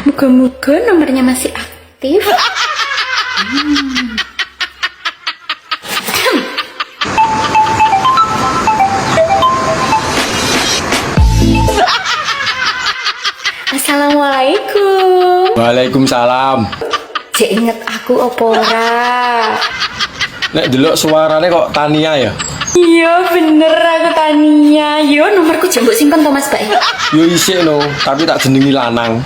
Moga-moga nomornya masih aktif. Assalamualaikum. Waalaikumsalam. Cek inget aku opo ora? Nek delok suarane kok Tania ya? Iya bener aku Tania. Yo nomorku jembuk simpen to Mas Bae. Yo isik no, tapi tak jenengi lanang.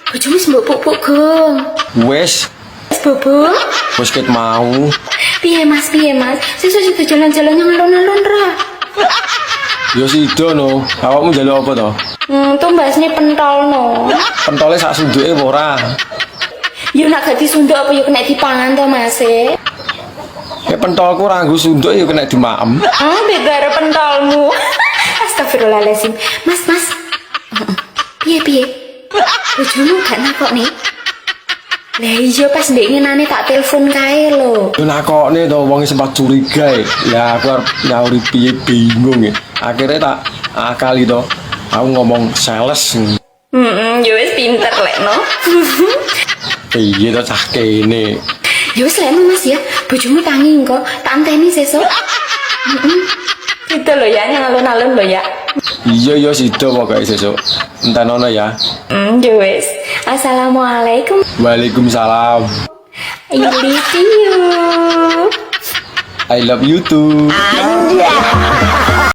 Bojomu mbok pupuk gong. Wes, Bobo. wes ket mau. Piye Mas? Sesuk jalan-jalan yang alun-alun ra. Yo sido no, awakmu njaluk apa to? Tumbasnya pentol no. Pentole sak sunduke apa ora? Yo nak gak disunduk apa yo kena dipangan to Mas e. Nek pentolku ora nggo sunduk yo kena dimaem. Beda karo pentolmu. Astagfirullahaladzim. Mas. Piye? Bojomu gak nakok nih? Lah iya pas ndek ngenane tak telepon kae lho. Yo nakokne to wong sempat curiga e. Ya aku arep nyauri piye bingung e. Akhirnya tak akali to. Aku ngomong sales. Yo wis pinter lek no. Piye to cah kene? Ya wis lek Mas ya. Bojomu tangi engko, tak anteni sesuk. Itu lho ya, yang alun-alun lho ya. Iya sido pokoke sesuk. Entenono ya. Ya wis. Assalamualaikum. Waalaikumsalam. I love you. I love you too. Anjay.